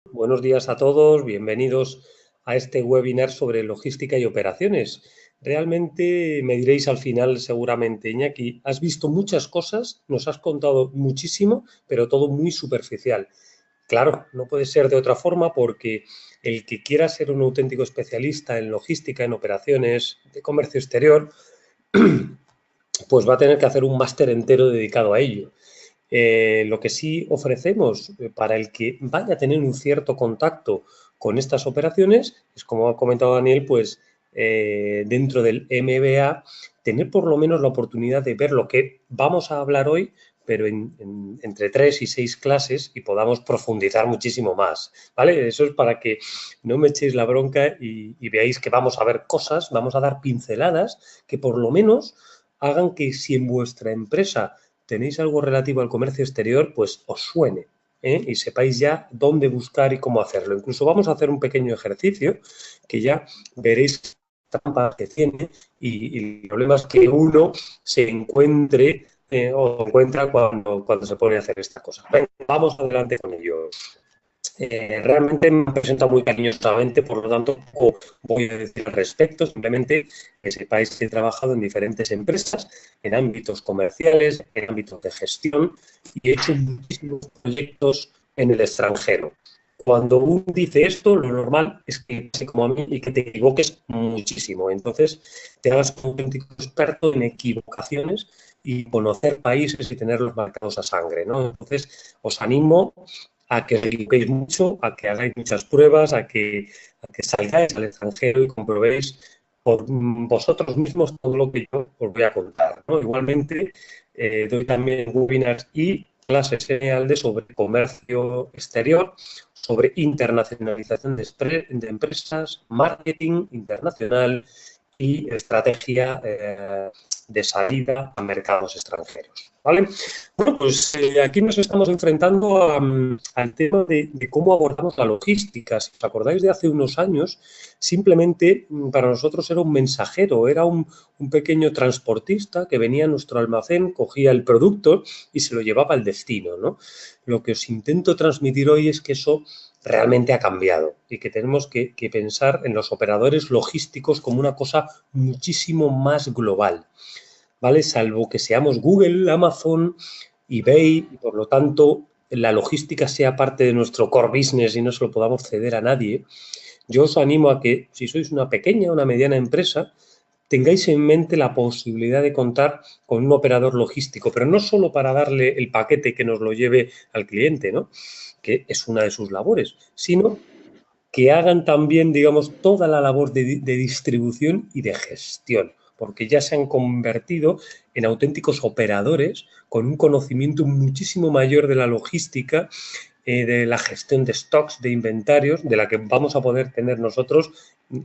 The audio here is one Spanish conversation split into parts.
Buenos días a todos, bienvenidos a este webinar sobre logística y operaciones. Realmente me diréis al final seguramente, Iñaki, has visto muchas cosas, nos has contado muchísimo, pero todo muy superficial. Claro, no puede ser de otra forma porque el que quiera ser un auténtico especialista en logística, en operaciones de comercio exterior, pues va a tener que hacer un máster entero dedicado a ello. Lo que sí ofrecemos para el que vaya a tener un cierto contacto con estas operaciones es, como ha comentado Daniel, pues dentro del MBA, tener por lo menos la oportunidad de ver lo que vamos a hablar hoy, pero entre 3 y 6 clases y podamos profundizar muchísimo más, ¿vale? Eso es para que no me echéis la bronca y veáis que vamos a ver cosas, vamos a dar pinceladas que por lo menos hagan que si en vuestra empresa tenéis algo relativo al comercio exterior, pues os suene, y sepáis ya dónde buscar y cómo hacerlo. Incluso vamos a hacer un pequeño ejercicio que ya veréis trampas que tiene y el problema es que uno se encuentre o encuentra cuando se pone a hacer esta cosa. Venga, vamos adelante con ello. Realmente me presenta muy cariñosamente, por lo tanto, poco voy a decir al respecto, simplemente que sepáis que he trabajado en diferentes empresas, en ámbitos comerciales, en ámbitos de gestión y he hecho muchísimos proyectos en el extranjero. Cuando uno dice esto, lo normal es que pase como a mí y que te equivoques muchísimo. Entonces, te hagas un auténtico experto en equivocaciones y conocer países y tenerlos marcados a sangre, ¿no? Entonces, os animo a que equivoquéis mucho, a que hagáis muchas pruebas, a que salgáis al extranjero y comprobéis por vosotros mismos todo lo que yo os voy a contar, ¿no? Igualmente, doy también webinars y clases generales sobre comercio exterior, sobre internacionalización de empresas, marketing internacional y estrategia de salida a mercados extranjeros, ¿vale? Bueno, pues aquí nos estamos enfrentando al tema de cómo abordamos la logística. Si os acordáis de hace unos años, simplemente para nosotros era un mensajero, era un pequeño transportista que venía a nuestro almacén, cogía el producto y se lo llevaba al destino, ¿no? Lo que os intento transmitir hoy es que eso realmente ha cambiado y que tenemos que pensar en los operadores logísticos como una cosa muchísimo más global, ¿vale? Salvo que seamos Google, Amazon, eBay y por lo tanto la logística sea parte de nuestro core business y no se lo podamos ceder a nadie. Yo os animo a que si sois una pequeña o una mediana empresa, tengáis en mente la posibilidad de contar con un operador logístico, pero no solo para darle el paquete que nos lo lleve al cliente, ¿no? Que es una de sus labores, sino que hagan también, digamos, toda la labor de distribución y de gestión, porque ya se han convertido en auténticos operadores con un conocimiento muchísimo mayor de la logística, de la gestión de stocks, de inventarios, de la que vamos a poder tener nosotros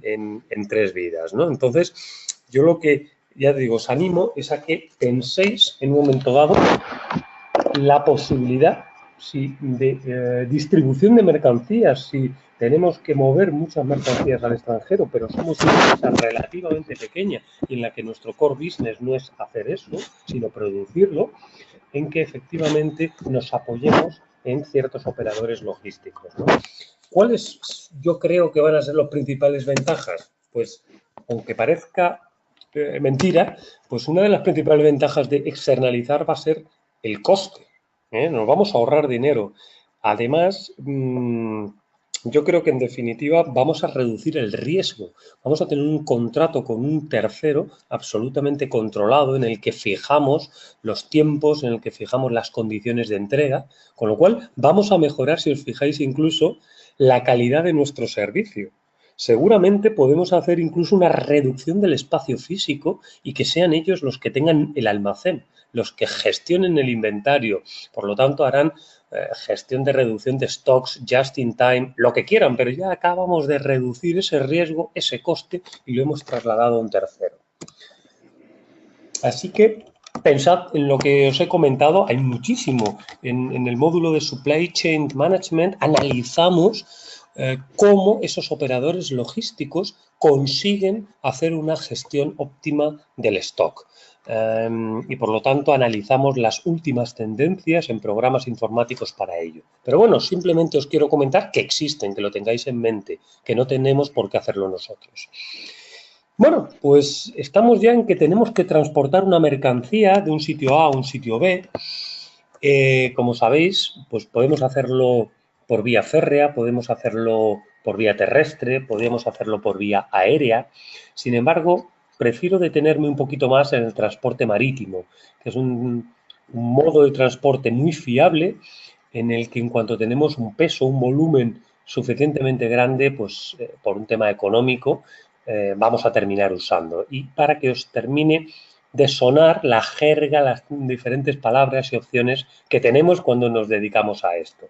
en 3 vidas, ¿no? Entonces, yo lo que, ya digo, os animo es a que penséis en un momento dado la posibilidad de distribución de mercancías, si tenemos que mover muchas mercancías al extranjero, pero somos una empresa relativamente pequeña y en la que nuestro core business no es hacer eso, sino producirlo, en que efectivamente nos apoyemos en ciertos operadores logísticos, ¿no? ¿Cuáles yo creo que van a ser las principales ventajas? Pues, aunque parezca mentira, pues una de las principales ventajas de externalizar va a ser el coste. Nos vamos a ahorrar dinero. Además, yo creo que en definitiva vamos a reducir el riesgo. Vamos a tener un contrato con un tercero absolutamente controlado en el que fijamos los tiempos, en el que fijamos las condiciones de entrega, con lo cual vamos a mejorar, si os fijáis, incluso la calidad de nuestro servicio. Seguramente podemos hacer incluso una reducción del espacio físico y que sean ellos los que tengan el almacén, los que gestionen el inventario. Por lo tanto, harán gestión de reducción de stocks, just in time, lo que quieran, pero ya acabamos de reducir ese riesgo, ese coste y lo hemos trasladado a un tercero. Así que pensad en lo que os he comentado, hay muchísimo. En el módulo de Supply Chain Management analizamos cómo esos operadores logísticos consiguen hacer una gestión óptima del stock. y por lo tanto analizamos las últimas tendencias en programas informáticos para ello. Pero bueno, simplemente os quiero comentar que existen, que lo tengáis en mente, que no tenemos por qué hacerlo nosotros. Bueno, pues estamos ya en que tenemos que transportar una mercancía de un sitio A a un sitio B. Como sabéis, pues podemos hacerlo por vía férrea, podemos hacerlo por vía terrestre, podemos hacerlo por vía aérea. Sin embargo, prefiero detenerme un poquito más en el transporte marítimo, que es un modo de transporte muy fiable en el que en cuanto tenemos un peso, un volumen suficientemente grande, pues por un tema económico, vamos a terminar usando. Y para que os termine de sonar la jerga, las diferentes palabras y opciones que tenemos cuando nos dedicamos a esto.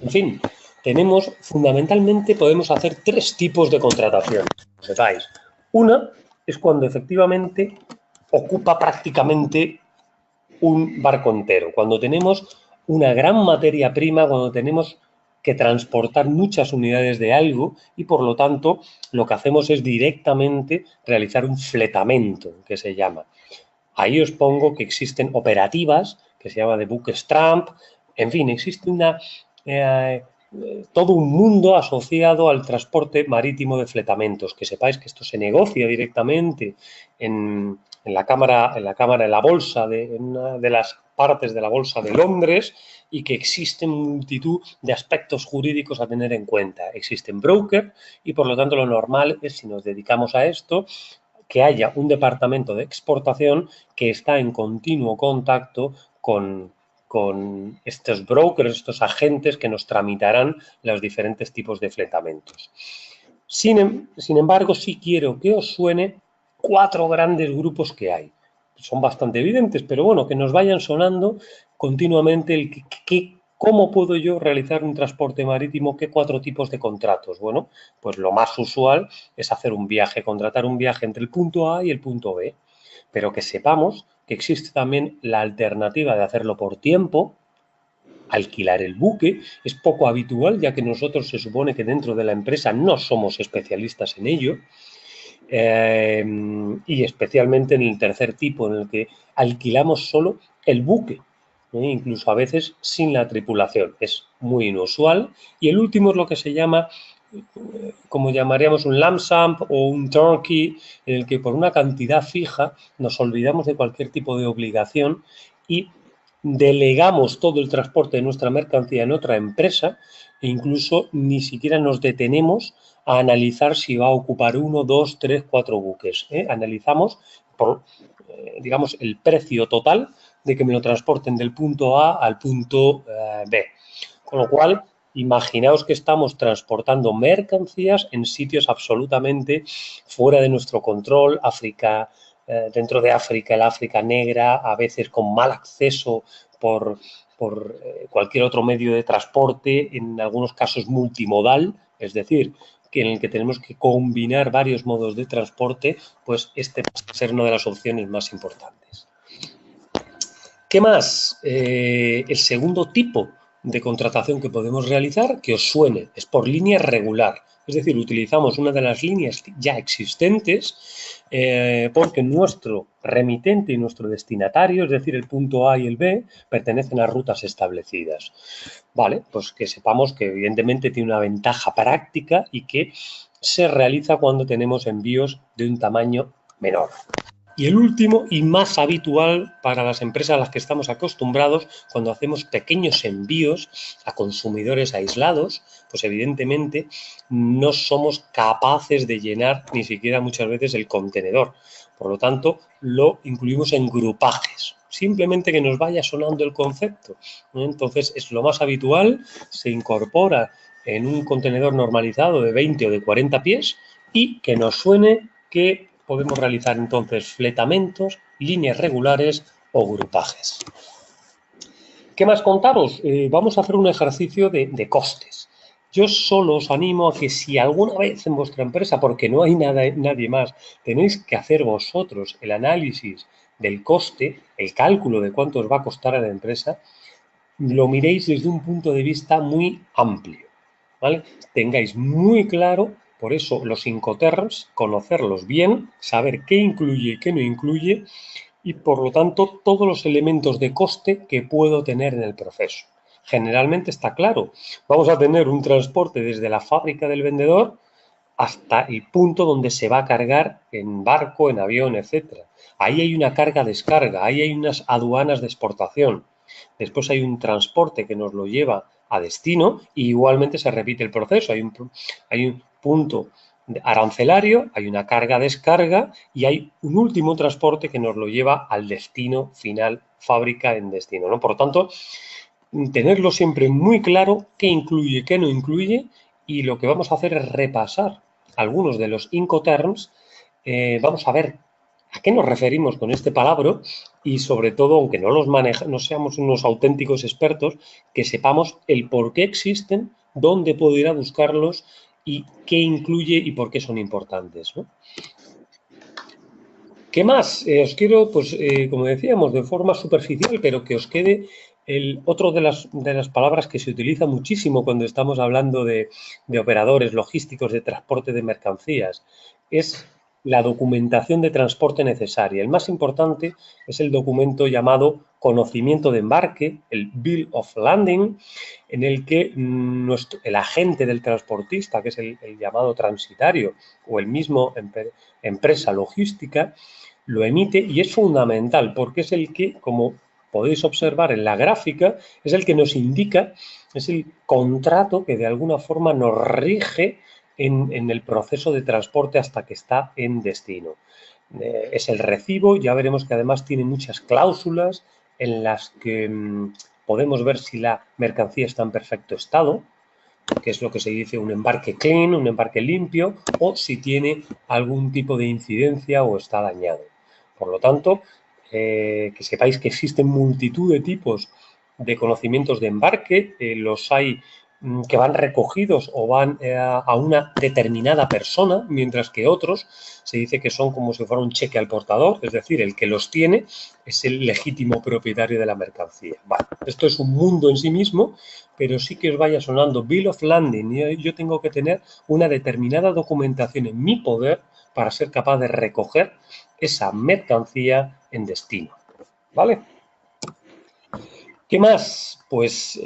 En fin, tenemos, fundamentalmente, podemos hacer tres tipos de contratación, que sepáis. Una es cuando efectivamente ocupa prácticamente un barco entero, cuando tenemos una gran materia prima, cuando tenemos que transportar muchas unidades de algo y por lo tanto lo que hacemos es directamente realizar un fletamento, que se llama. Ahí os pongo que existen operativas que se llama de bootstrap, en fin, existe todo un mundo asociado al transporte marítimo de fletamentos, que sepáis que esto se negocia directamente en la bolsa, en una de las partes de la bolsa de Londres, y que existen multitud de aspectos jurídicos a tener en cuenta. Existen brokers y por lo tanto lo normal es, si nos dedicamos a esto, que haya un departamento de exportación que está en continuo contacto con estos brokers, estos agentes que nos tramitarán los diferentes tipos de fletamentos. Sin embargo, sí quiero que os suene 4 grandes grupos que hay. Son bastante evidentes, pero bueno, que nos vayan sonando continuamente ¿cómo puedo yo realizar un transporte marítimo? ¿Qué 4 tipos de contratos? Bueno, pues lo más usual es hacer un viaje, contratar un viaje entre el punto A y el punto B, pero que sepamos que existe también la alternativa de hacerlo por tiempo, alquilar el buque. Es poco habitual, ya que nosotros se supone que dentro de la empresa no somos especialistas en ello, y especialmente en el tercer tipo, en el que alquilamos solo el buque, incluso a veces sin la tripulación. Es muy inusual. Y el último es lo que se llama, como llamaríamos un lump sum o un turnkey, en el que por una cantidad fija nos olvidamos de cualquier tipo de obligación y delegamos todo el transporte de nuestra mercancía en otra empresa e incluso ni siquiera nos detenemos a analizar si va a ocupar 1, 2, 3, 4 buques. Analizamos por, digamos, el precio total de que me lo transporten del punto A al punto B. Con lo cual, imaginaos que estamos transportando mercancías en sitios absolutamente fuera de nuestro control, África, dentro de África, el África negra, a veces con mal acceso por cualquier otro medio de transporte, en algunos casos multimodal, es decir, que en el que tenemos que combinar varios modos de transporte, pues este va a ser una de las opciones más importantes. ¿Qué más? El segundo tipo de contratación que podemos realizar, que os suene, es por línea regular. Es decir, utilizamos una de las líneas ya existentes porque nuestro remitente y nuestro destinatario, es decir, el punto A y el B, pertenecen a rutas establecidas. Vale, pues que sepamos que evidentemente tiene una ventaja práctica y que se realiza cuando tenemos envíos de un tamaño menor. Y el último y más habitual para las empresas a las que estamos acostumbrados, cuando hacemos pequeños envíos a consumidores aislados, pues evidentemente no somos capaces de llenar ni siquiera muchas veces el contenedor. Por lo tanto, lo incluimos en grupajes. Simplemente que nos vaya sonando el concepto. Entonces, es lo más habitual, se incorpora en un contenedor normalizado de 20 o de 40 pies y que nos suene que podemos realizar entonces fletamentos, líneas regulares o grupajes. ¿Qué más contaros? Vamos a hacer un ejercicio de costes. Yo solo os animo a que si alguna vez en vuestra empresa, porque no hay nadie más, tenéis que hacer vosotros el análisis del coste, el cálculo de cuánto os va a costar a la empresa, lo miréis desde un punto de vista muy amplio, ¿vale? Tengáis muy claro, por eso los Incoterms, conocerlos bien, saber qué incluye y qué no incluye, y, por lo tanto, todos los elementos de coste que puedo tener en el proceso. Generalmente está claro, vamos a tener un transporte desde la fábrica del vendedor hasta el punto donde se va a cargar en barco, en avión, etcétera. Ahí hay una carga-descarga, ahí hay unas aduanas de exportación. Después hay un transporte que nos lo lleva a destino y igualmente se repite el proceso. Hay un punto arancelario, hay una carga-descarga y hay un último transporte que nos lo lleva al destino final, fábrica en destino, ¿no? Por lo tanto, tenerlo siempre muy claro qué incluye, qué no incluye, y lo que vamos a hacer es repasar algunos de los Incoterms. Vamos a ver a qué nos referimos con este palabra y, sobre todo, aunque no seamos unos auténticos expertos, que sepamos el por qué existen, dónde puedo ir a buscarlos y qué incluye y por qué son importantes, ¿no? ¿Qué más? Os quiero, pues, como decíamos, de forma superficial, pero que os quede otro de las palabras que se utiliza muchísimo cuando estamos hablando de operadores logísticos de transporte de mercancías, es la documentación de transporte necesaria. El más importante es el documento llamado conocimiento de embarque, el Bill of Landing, en el que el agente del transportista, que es el llamado transitario, o el mismo empresa logística, lo emite, y es fundamental porque es el que, como podéis observar en la gráfica, es el que nos indica, es el contrato que de alguna forma nos rige en el proceso de transporte hasta que está en destino. Es el recibo, ya veremos que además tiene muchas cláusulas en las que podemos ver si la mercancía está en perfecto estado, que es lo que se dice un embarque clean, un embarque limpio, o si tiene algún tipo de incidencia o está dañado. Por lo tanto, que sepáis que existen multitud de tipos de conocimientos de embarque, los hay que van recogidos o van a una determinada persona, mientras que otros se dice que son como si fuera un cheque al portador, es decir, el que los tiene es el legítimo propietario de la mercancía. Vale, esto es un mundo en sí mismo, pero sí que os vaya sonando Bill of Landing. Yo tengo que tener una determinada documentación en mi poder para ser capaz de recoger esa mercancía en destino, ¿vale? ¿Qué más? Pues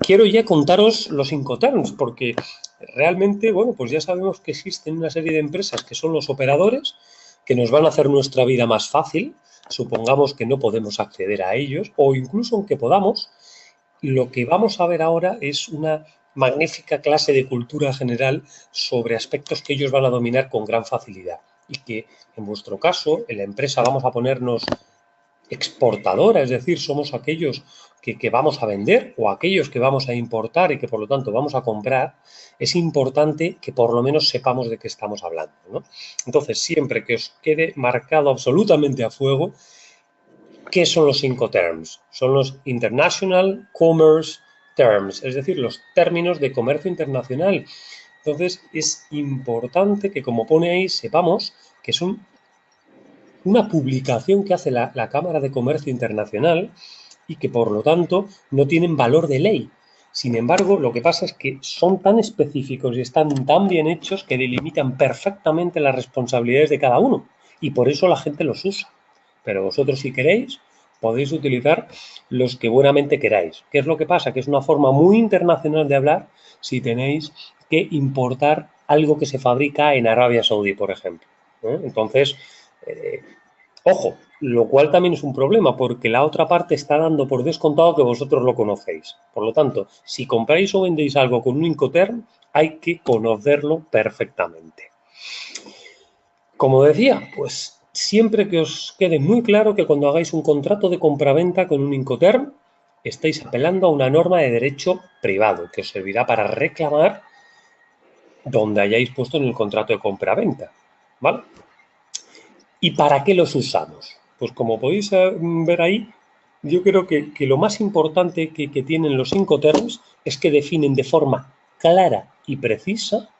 quiero ya contaros los Incoterms, porque realmente, bueno, pues ya sabemos que existen una serie de empresas que son los operadores, que nos van a hacer nuestra vida más fácil. Supongamos que no podemos acceder a ellos, o incluso aunque podamos, lo que vamos a ver ahora es una magnífica clase de cultura general sobre aspectos que ellos van a dominar con gran facilidad, y que en vuestro caso, en la empresa, vamos a ponernos exportadora, es decir, somos aquellos que vamos a vender o aquellos que vamos a importar y que por lo tanto vamos a comprar. Es importante que por lo menos sepamos de qué estamos hablando, ¿no? Entonces, siempre que os quede marcado absolutamente a fuego, ¿qué son los Incoterms? Son los International Commerce Terms, es decir, los términos de comercio internacional. Entonces, es importante que, como pone ahí, sepamos que son una publicación que hace la Cámara de Comercio Internacional y que, por lo tanto, no tienen valor de ley. Sin embargo, lo que pasa es que son tan específicos y están tan bien hechos que delimitan perfectamente las responsabilidades de cada uno, y por eso la gente los usa. Pero vosotros, si queréis, podéis utilizar los que buenamente queráis. ¿Qué es lo que pasa? Que es una forma muy internacional de hablar si tenéis que importar algo que se fabrica en Arabia Saudí, por ejemplo. Entonces, ojo, lo cual también es un problema, porque la otra parte está dando por descontado que vosotros lo conocéis. Por lo tanto, si compráis o vendéis algo con un Incoterm, hay que conocerlo perfectamente. Como decía, pues siempre que os quede muy claro que cuando hagáis un contrato de compraventa con un Incoterm, estáis apelando a una norma de derecho privado que os servirá para reclamar donde hayáis puesto en el contrato de compraventa, ¿vale? ¿Y para qué los usamos? Pues como podéis ver ahí, yo creo que lo más importante que tienen los Incoterms es que definen de forma clara y precisa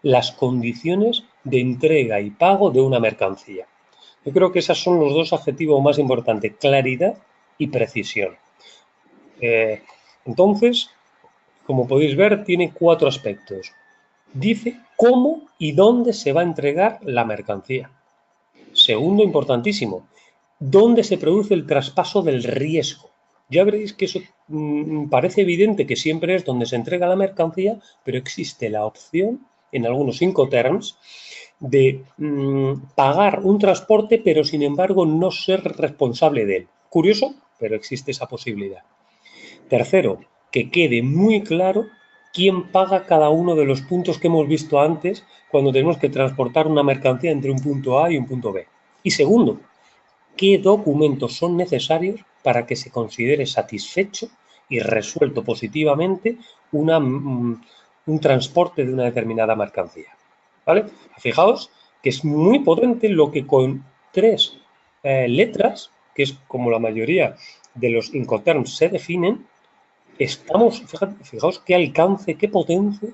las condiciones de entrega y pago de una mercancía. Yo creo que esos son los dos adjetivos más importantes: claridad y precisión. Entonces, como podéis ver, tiene 4 aspectos. Dice cómo y dónde se va a entregar la mercancía. Segundo, importantísimo, ¿Dónde se produce el traspaso del riesgo? Ya veréis que eso parece evidente que siempre es donde se entrega la mercancía, pero existe la opción, en algunos Incoterms, de pagar un transporte, pero sin embargo no ser responsable de él. Curioso, pero existe esa posibilidad. Tercero, que quede muy claro quién paga cada uno de los puntos que hemos visto antes cuando tenemos que transportar una mercancía entre un punto A y un punto B. Y segundo, qué documentos son necesarios para que se considere satisfecho y resuelto positivamente un transporte de una determinada mercancía. ¿Vale? Fijaos que es muy potente lo que con tres letras, que es como la mayoría de los Incoterms se definen, fijaos qué alcance, qué potencia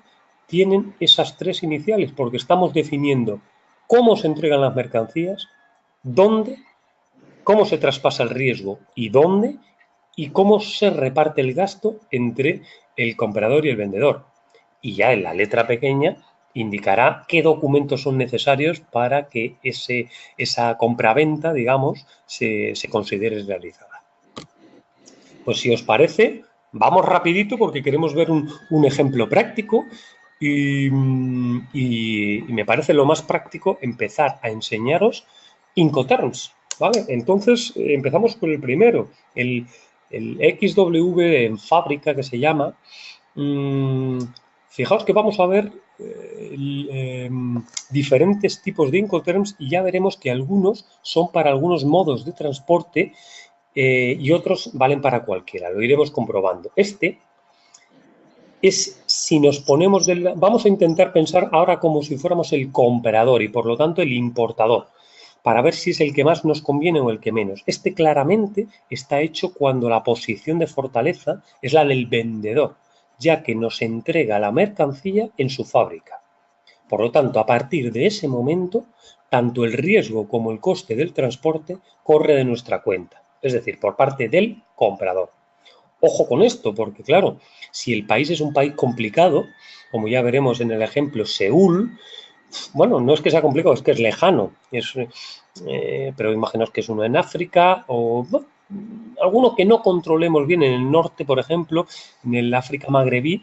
tienen esas tres iniciales, porque estamos definiendo cómo se entregan las mercancías, dónde, cómo se traspasa el riesgo y dónde, y cómo se reparte el gasto entre el comprador y el vendedor. Y ya en la letra pequeña indicará qué documentos son necesarios para que esa compraventa, digamos, se considere realizada. Pues si os parece, vamos rapidito porque queremos ver un ejemplo práctico y me parece lo más práctico empezar a enseñaros Incoterms, ¿vale? Entonces empezamos con el primero, el XW en fábrica que se llama. Fijaos que vamos a ver diferentes tipos de Incoterms y ya veremos que algunos son para algunos modos de transporte y otros valen para cualquiera, lo iremos comprobando. Este es si nos ponemos vamos a intentar pensar ahora como si fuéramos el comprador y por lo tanto el importador, para ver si es el que más nos conviene o el que menos. Este claramente está hecho cuando la posición de fortaleza es la del vendedor, ya que nos entrega la mercancía en su fábrica. Por lo tanto, a partir de ese momento, tanto el riesgo como el coste del transporte corre de nuestra cuenta, es decir, por parte del comprador. Ojo con esto, porque claro, si el país es un país complicado, como ya veremos en el ejemplo Seúl, bueno, no es que sea complicado, es que es lejano, pero imaginaos que es uno en África o bueno, alguno que no controlemos bien en el norte, por ejemplo, en el África magrebí,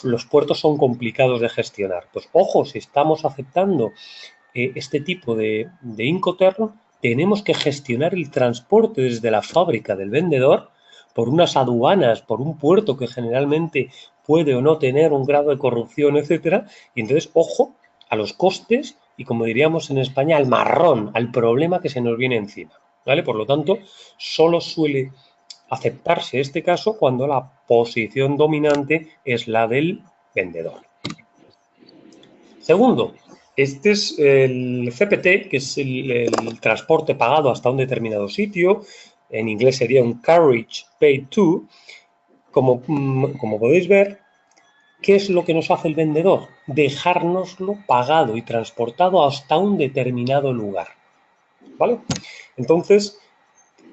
los puertos son complicados de gestionar. Pues ojo, si estamos aceptando este tipo de Incoterm, tenemos que gestionar el transporte desde la fábrica del vendedor por unas aduanas, por un puerto que generalmente puede o no tener un grado de corrupción, etcétera. Y entonces, ojo a los costes y, como diríamos en España, al marrón, al problema que se nos viene encima, ¿vale? Por lo tanto, solo suele aceptarse este caso cuando la posición dominante es la del vendedor. Segundo, este es el CPT, que es el transporte pagado hasta un determinado sitio. En inglés sería un carriage paid to. Como podéis ver, ¿qué es lo que nos hace el vendedor? Dejárnoslo pagado y transportado hasta un determinado lugar. ¿Vale? Entonces,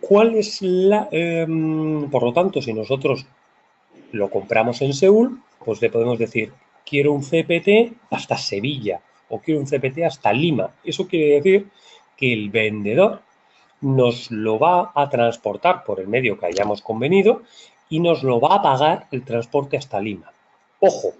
¿cuál es la...? Por lo tanto, si nosotros lo compramos en Seúl, pues le podemos decir, quiero un CPT hasta Sevilla o quiero un CPT hasta Lima. Eso quiere decir que el vendedor nos lo va a transportar por el medio que hayamos convenido y nos lo va a pagar el transporte hasta Lima. Ojo,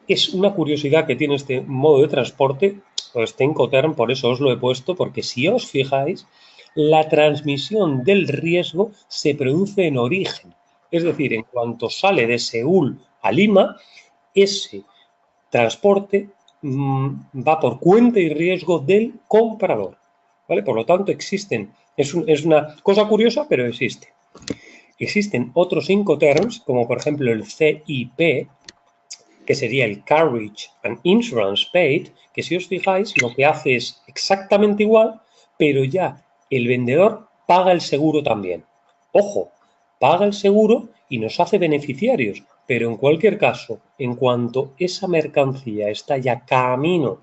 es una curiosidad que tiene este modo de transporte, o este Incoterm, por eso os lo he puesto, porque si os fijáis, la transmisión del riesgo se produce en origen. Es decir, en cuanto sale de Seúl a Lima, ese transporte va por cuenta y riesgo del comprador. ¿Vale? Por lo tanto, existen, es una cosa curiosa, pero existe. Existen otros Incoterms, como por ejemplo el CIP, que sería el Carriage and Insurance Paid, que si os fijáis lo que hace es exactamente igual, pero ya el vendedor paga el seguro también. Ojo, paga el seguro y nos hace beneficiarios, pero en cualquier caso, en cuanto esa mercancía está ya camino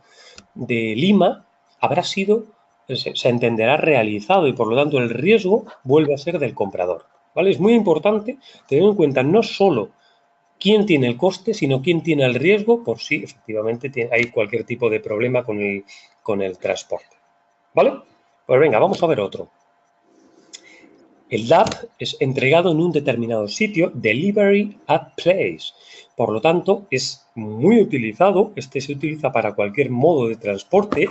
de Lima, habrá sido, se entenderá realizado y por lo tanto el riesgo vuelve a ser del comprador. ¿Vale? Es muy importante tener en cuenta no solo quién tiene el coste, sino quién tiene el riesgo por si efectivamente hay cualquier tipo de problema con el transporte. ¿Vale? Pues venga, vamos a ver otro. El DAP es entregado en un determinado sitio, Delivery at Place. Por lo tanto, es muy utilizado, este se utiliza para cualquier modo de transporte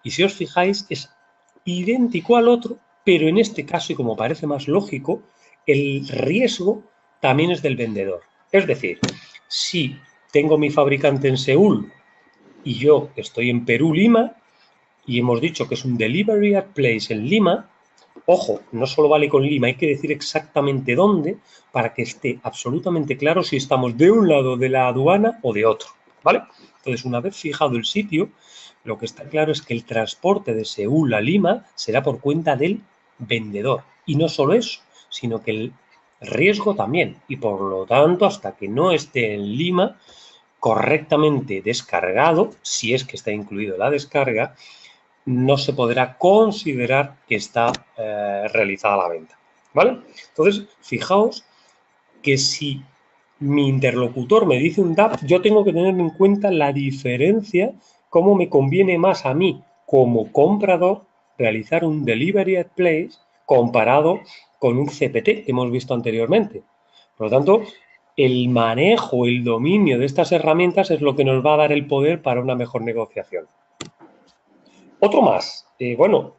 y si os fijáis es idéntico al otro, pero en este caso, y como parece más lógico, el riesgo también es del vendedor. Es decir, si tengo mi fabricante en Seúl y yo estoy en Perú, Lima, y hemos dicho que es un Delivery at Place en Lima, ojo, no solo vale con Lima, hay que decir exactamente dónde para que esté absolutamente claro si estamos de un lado de la aduana o de otro, ¿vale? Entonces, una vez fijado el sitio, lo que está claro es que el transporte de Seúl a Lima será por cuenta del vendedor. Y no solo eso, sino que el riesgo también. Y por lo tanto, hasta que no esté en Lima correctamente descargado, si es que está incluido la descarga, no se podrá considerar que está realizada la venta, ¿vale? Entonces, fijaos que si mi interlocutor me dice un DAP, yo tengo que tener en cuenta la diferencia, cómo me conviene más a mí como comprador realizar un Delivery at Place comparado con un CPT que hemos visto anteriormente. Por lo tanto, el manejo, el dominio de estas herramientas es lo que nos va a dar el poder para una mejor negociación. Otro más, bueno,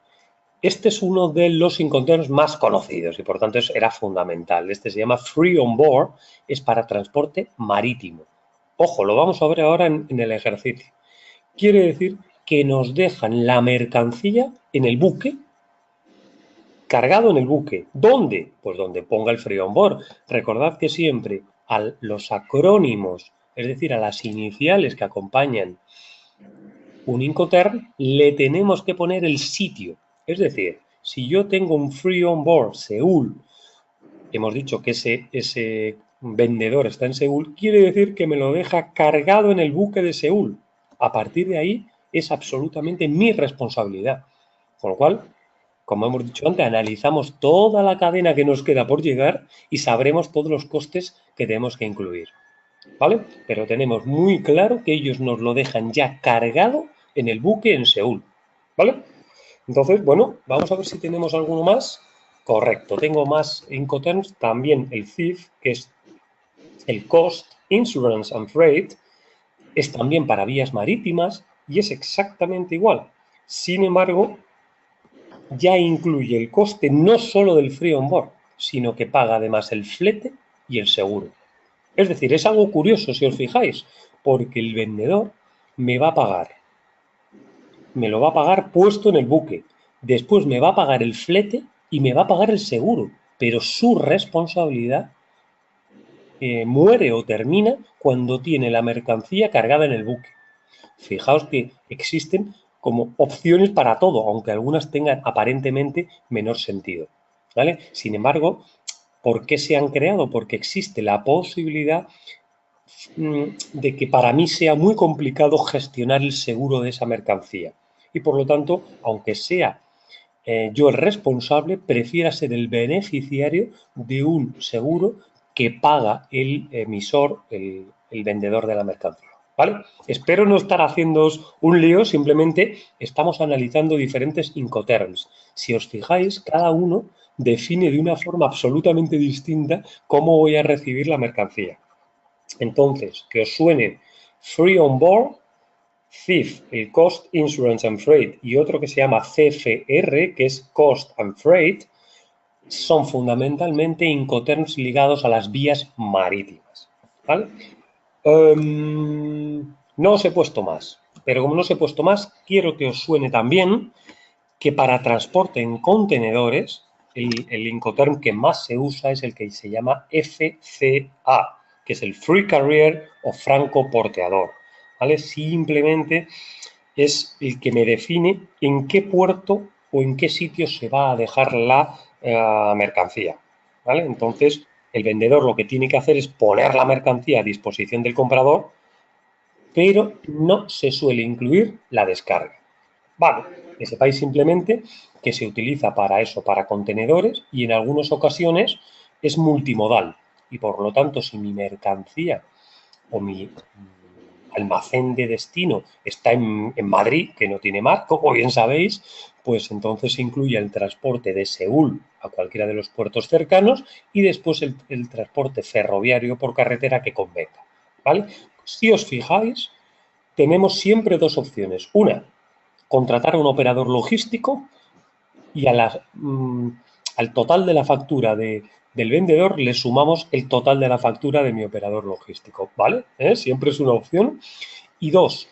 este es uno de los Incoterms más conocidos y por tanto era fundamental. Este se llama Free on Board, es para transporte marítimo. Ojo, lo vamos a ver ahora en el ejercicio. Quiere decir que nos dejan la mercancía en el buque, cargado en el buque. ¿Dónde? Pues donde ponga el Free on Board. Recordad que siempre a los acrónimos, es decir, a las iniciales que acompañan un Incoterm, le tenemos que poner el sitio. Es decir, si yo tengo un Free on Board Seúl, hemos dicho que ese vendedor está en Seúl, quiere decir que me lo deja cargado en el buque de Seúl. A partir de ahí es absolutamente mi responsabilidad. Con lo cual, como hemos dicho antes, analizamos toda la cadena que nos queda por llegar y sabremos todos los costes que tenemos que incluir. ¿Vale? Pero tenemos muy claro que ellos nos lo dejan ya cargado en el buque en Seúl. ¿Vale? Entonces, bueno, vamos a ver si tenemos alguno más. Correcto, tengo más Incoterms, también el CIF, que es el Cost, Insurance and Freight, es también para vías marítimas y es exactamente igual. Sin embargo, ya incluye el coste no solo del free on board, sino que paga además el flete y el seguro. Es decir, es algo curioso si os fijáis, porque el vendedor me va a pagar, me lo va a pagar puesto en el buque, después me va a pagar el flete y me va a pagar el seguro, pero su responsabilidad muere o termina cuando tiene la mercancía cargada en el buque. Fijaos que existen como opciones para todo, aunque algunas tengan aparentemente menor sentido, ¿vale? Sin embargo, ¿por qué se han creado? Porque existe la posibilidad de que para mí sea muy complicado gestionar el seguro de esa mercancía. Y por lo tanto, aunque sea yo el responsable, prefiera ser el beneficiario de un seguro que paga el emisor, el vendedor de la mercancía. ¿Vale? Espero no estar haciéndoos un lío, simplemente estamos analizando diferentes Incoterms. Si os fijáis, cada uno define de una forma absolutamente distinta cómo voy a recibir la mercancía. Entonces, que os suene Free on Board, CIF, el Cost, Insurance and Freight, y otro que se llama CFR, que es Cost and Freight, son fundamentalmente Incoterms ligados a las vías marítimas. ¿Vale? No os he puesto más, pero como no os he puesto más, quiero que os suene también que para transporte en contenedores, el Incoterm que más se usa es el que se llama FCA, que es el Free Carrier o Franco Porteador. ¿Vale? Simplemente es el que me define en qué puerto o en qué sitio se va a dejar la mercancía. ¿Vale? Entonces, el vendedor lo que tiene que hacer es poner la mercancía a disposición del comprador, pero no se suele incluir la descarga. Vale, que sepáis simplemente que se utiliza para eso, para contenedores, y en algunas ocasiones es multimodal. Y por lo tanto, si mi mercancía o mi almacén de destino está en Madrid, que no tiene mar, como bien sabéis, pues entonces se incluye el transporte de Seúl a cualquiera de los puertos cercanos y después el transporte ferroviario por carretera que convenga, ¿vale? Si os fijáis, tenemos siempre dos opciones. Una, contratar a un operador logístico y al total de la factura del vendedor le sumamos el total de la factura de mi operador logístico, ¿vale? Siempre es una opción. Y dos,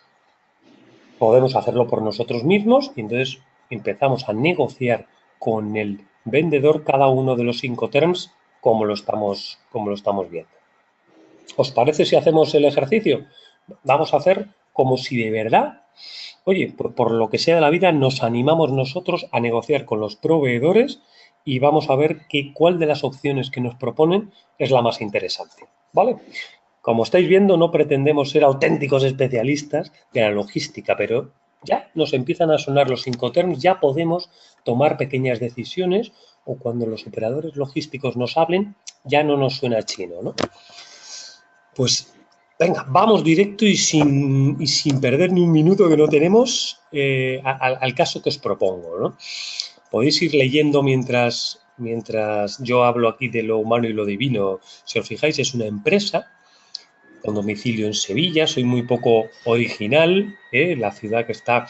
podemos hacerlo por nosotros mismos y entonces empezamos a negociar con el vendedor cada uno de los Incoterms como lo estamos viendo. ¿Os parece si hacemos el ejercicio? Vamos a hacer como si de verdad, oye, por lo que sea de la vida, nos animamos nosotros a negociar con los proveedores y vamos a ver cuál de las opciones que nos proponen es la más interesante, ¿vale? Como estáis viendo, no pretendemos ser auténticos especialistas de la logística, pero ya nos empiezan a sonar los Incoterms, ya podemos tomar pequeñas decisiones o cuando los operadores logísticos nos hablen, ya no nos suena chino, ¿no? Pues venga, vamos directo y sin perder ni un minuto que no tenemos al caso que os propongo, ¿no? Podéis ir leyendo mientras yo hablo aquí de lo humano y lo divino. Si os fijáis, es una empresa con domicilio en Sevilla, soy muy poco original, la ciudad que está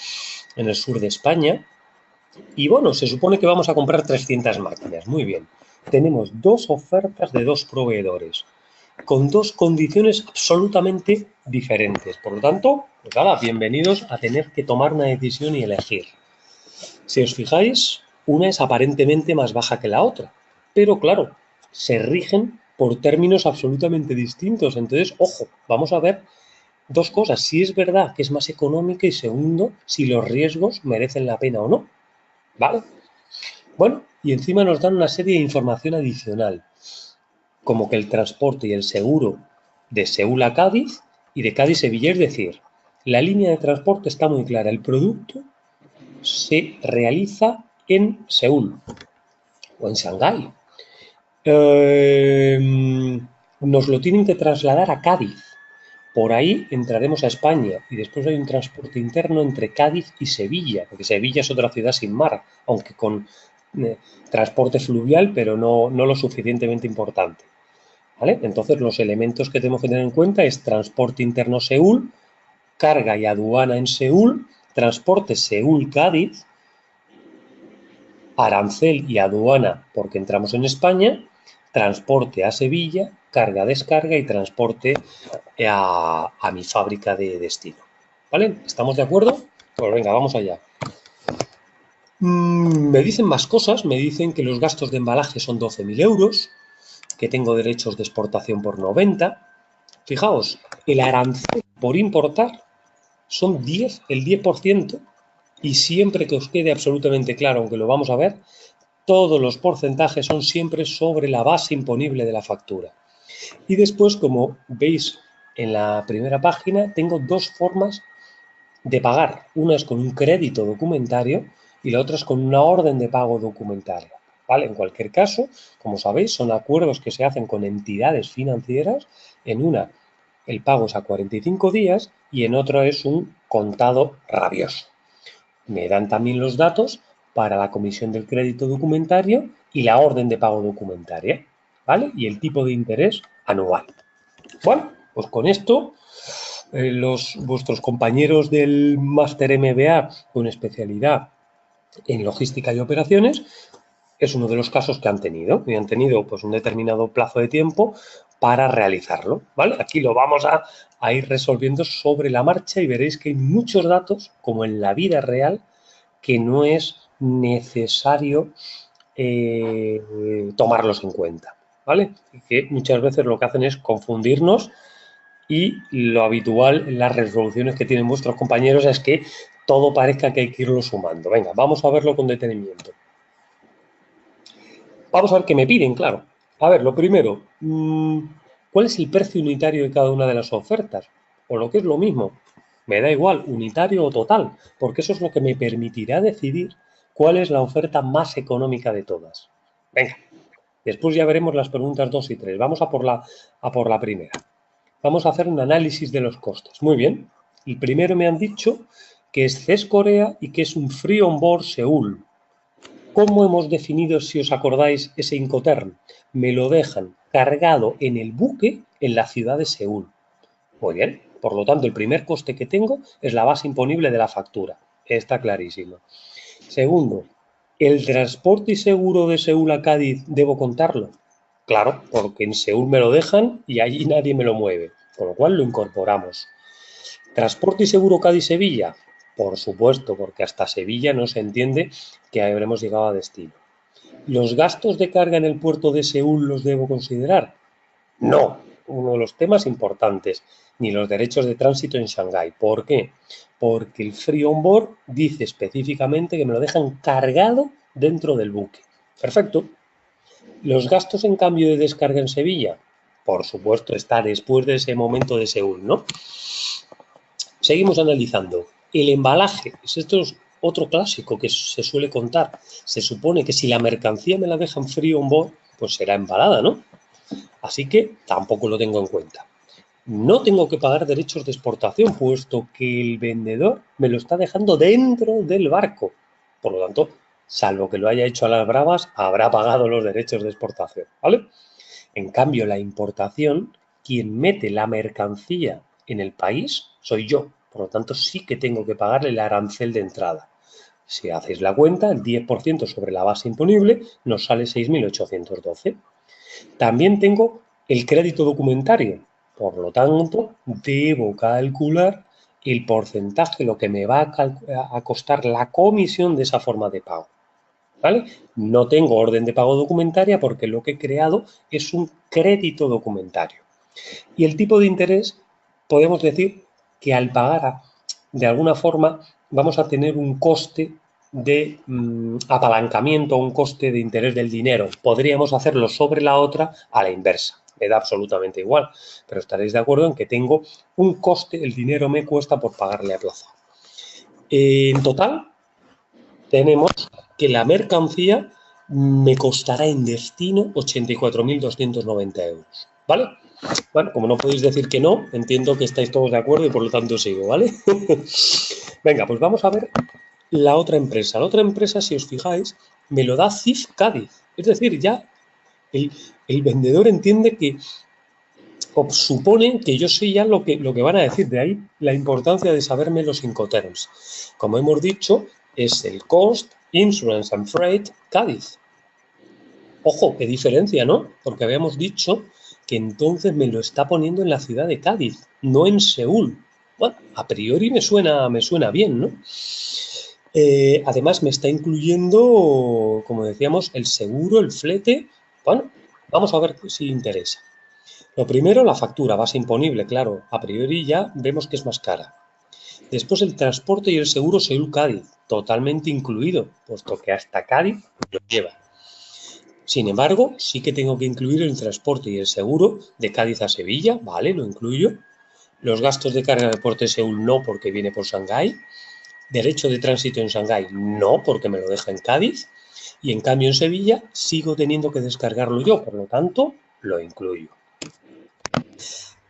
en el sur de España. Y bueno, se supone que vamos a comprar 300 máquinas, muy bien. Tenemos dos ofertas de dos proveedores, con dos condiciones absolutamente diferentes. Por lo tanto, pues nada, bienvenidos a tener que tomar una decisión y elegir. Si os fijáis, una es aparentemente más baja que la otra, pero claro, se rigen por términos absolutamente distintos. Entonces, ojo, vamos a ver dos cosas. Si es verdad que es más económica y segundo, si los riesgos merecen la pena o no. ¿Vale? Bueno, y encima nos dan una serie de información adicional, como que el transporte y el seguro de Seúl a Cádiz y de Cádiz a Sevilla, es decir, la línea de transporte está muy clara. El producto se realiza en Seúl o en Shanghái. Nos lo tienen que trasladar a Cádiz. Por ahí entraremos a España y después hay un transporte interno entre Cádiz y Sevilla, porque Sevilla es otra ciudad sin mar, aunque con transporte fluvial, pero no lo suficientemente importante. ¿Vale? Entonces los elementos que tenemos que tener en cuenta es transporte interno Seúl, carga y aduana en Seúl, transporte Seúl-Cádiz, arancel y aduana porque entramos en España, transporte a Sevilla, carga-descarga y transporte a mi fábrica de destino. ¿Vale? ¿Estamos de acuerdo? Pues venga, vamos allá. Me dicen más cosas, me dicen que los gastos de embalaje son 12.000 euros, que tengo derechos de exportación por 90. Fijaos, el arancel por importar son el 10%, y siempre que os quede absolutamente claro, aunque lo vamos a ver, todos los porcentajes son siempre sobre la base imponible de la factura. Y después, como veis en la primera página, tengo dos formas de pagar. Una es con un crédito documentario y la otra es con una orden de pago documentaria. ¿Vale? En cualquier caso, como sabéis, son acuerdos que se hacen con entidades financieras. En una, el pago es a 45 días y en otra es un contado rabioso. Me dan también los datos para la comisión del crédito documentario y la orden de pago documentaria, ¿vale? Y el tipo de interés anual. Bueno, pues con esto, vuestros compañeros del Máster MBA con especialidad en logística y operaciones, es uno de los casos que han tenido. Y han tenido pues un determinado plazo de tiempo para realizarlo, ¿vale? Aquí lo vamos a ir resolviendo sobre la marcha y veréis que hay muchos datos, como en la vida real, que no es necesario tomarlos en cuenta, ¿vale? Y que muchas veces lo que hacen es confundirnos y lo habitual en las resoluciones que tienen vuestros compañeros es que todo parezca que hay que irlo sumando. Venga, vamos a verlo con detenimiento. Vamos a ver qué me piden, claro. A ver, lo primero, ¿cuál es el precio unitario de cada una de las ofertas? O lo que es lo mismo, me da igual, unitario o total, porque eso es lo que me permitirá decidir cuál es la oferta más económica de todas. Venga, después ya veremos las preguntas 2 y 3. Vamos a por la primera. vamos a hacer un análisis de los costes. Muy bien. El primero me han dicho que es CES Corea y que es un Free On Board Seúl. ¿Cómo hemos definido, si os acordáis, ese Incoterm? Me lo dejan cargado en el buque en la ciudad de Seúl. Muy bien. Por lo tanto, el primer coste que tengo es la base imponible de la factura. Está clarísimo. Segundo, ¿el transporte y seguro de Seúl a Cádiz debo contarlo? Claro, porque en Seúl me lo dejan y allí nadie me lo mueve, con lo cual lo incorporamos. ¿Transporte y seguro Cádiz-Sevilla? Por supuesto, porque hasta Sevilla no se entiende que habremos llegado a destino. ¿Los gastos de carga en el puerto de Seúl los debo considerar? No, uno de los temas importantes, ni los derechos de tránsito en Shanghái. ¿Por qué? Porque el Free On Board dice específicamente que me lo dejan cargado dentro del buque. Perfecto. ¿Los gastos en cambio de descarga en Sevilla? Por supuesto, está después de ese momento de Seúl, ¿no? Seguimos analizando. El embalaje, esto es otro clásico que se suele contar. Se supone que si la mercancía me la dejan Free On Board, pues será embalada, ¿no? Así que tampoco lo tengo en cuenta. No tengo que pagar derechos de exportación, puesto que el vendedor me lo está dejando dentro del barco. Por lo tanto, salvo que lo haya hecho a las bravas, habrá pagado los derechos de exportación, ¿vale? En cambio, la importación, quien mete la mercancía en el país, soy yo. Por lo tanto, sí que tengo que pagarle el arancel de entrada. Si hacéis la cuenta, el 10% sobre la base imponible nos sale 6.812. También tengo el crédito documentario. Por lo tanto, debo calcular el porcentaje, lo que me va a costar la comisión de esa forma de pago. ¿Vale? No tengo orden de pago documentaria porque lo que he creado es un crédito documentario. Y el tipo de interés, podemos decir que al pagar de alguna forma vamos a tener un coste de apalancamiento, un coste de interés del dinero. Podríamos hacerlo sobre la otra a la inversa. Me da absolutamente igual, pero estaréis de acuerdo en que tengo un coste, el dinero me cuesta por pagarle a plazo. En total, tenemos que la mercancía me costará en destino 84.290 euros, ¿vale? Bueno, como no podéis decir que no, entiendo que estáis todos de acuerdo y por lo tanto sigo, ¿vale? Venga, pues vamos a ver la otra empresa. La otra empresa, si os fijáis, me lo da CIF Cádiz. Es decir, ya el vendedor entiende que supone que yo sé ya lo que van a decir. De ahí la importancia de saberme los Incoterms. Como hemos dicho, es el Cost, Insurance and Freight Cádiz. Ojo, qué diferencia, ¿no? Porque habíamos dicho que entonces me lo está poniendo en la ciudad de Cádiz, no en Seúl. Bueno, a priori me suena bien, ¿no? Además me está incluyendo, como decíamos, el seguro, el flete. Bueno, vamos a ver si interesa. Lo primero, la factura, base imponible, claro. A priori ya vemos que es más cara. Después el transporte y el seguro Seúl-Cádiz, totalmente incluido, puesto que hasta Cádiz lo lleva. Sin embargo, sí que tengo que incluir el transporte y el seguro de Cádiz a Sevilla, vale, lo incluyo. Los gastos de carga de puerto de Seúl no, porque viene por Shanghái. Derecho de tránsito en Shanghái no, porque me lo deja en Cádiz. Y en cambio en Sevilla sigo teniendo que descargarlo yo, por lo tanto, lo incluyo.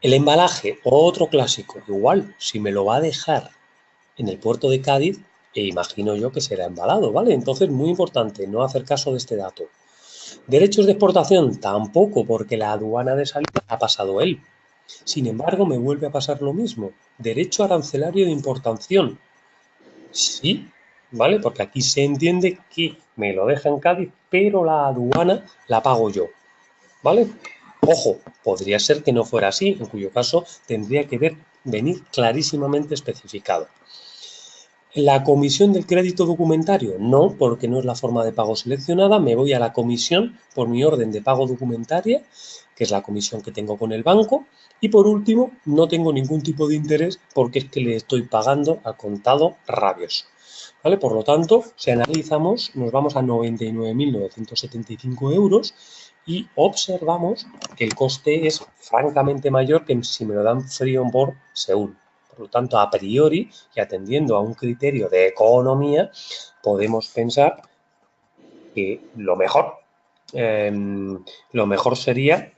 El embalaje, otro clásico, igual, si me lo va a dejar en el puerto de Cádiz, imagino yo que será embalado, ¿vale? Entonces, muy importante, no hacer caso de este dato. Derechos de exportación, tampoco, porque la aduana de salida ha pasado él. Sin embargo, me vuelve a pasar lo mismo. Derecho arancelario de importación. Sí, ¿vale? Porque aquí se entiende que me lo deja en Cádiz, pero la aduana la pago yo, ¿vale? Ojo, podría ser que no fuera así, en cuyo caso tendría que venir clarísimamente especificado. ¿La comisión del crédito documentario? No, porque no es la forma de pago seleccionada. Me voy a la comisión por mi orden de pago documentaria, que es la comisión que tengo con el banco. Y por último, no tengo ningún tipo de interés porque es que le estoy pagando al contado rabioso. ¿Vale? Por lo tanto, si analizamos, nos vamos a 99.975 euros y observamos que el coste es francamente mayor que si me lo dan Free On Board Seúl. Por lo tanto, a priori, y atendiendo a un criterio de economía, podemos pensar que lo mejor sería,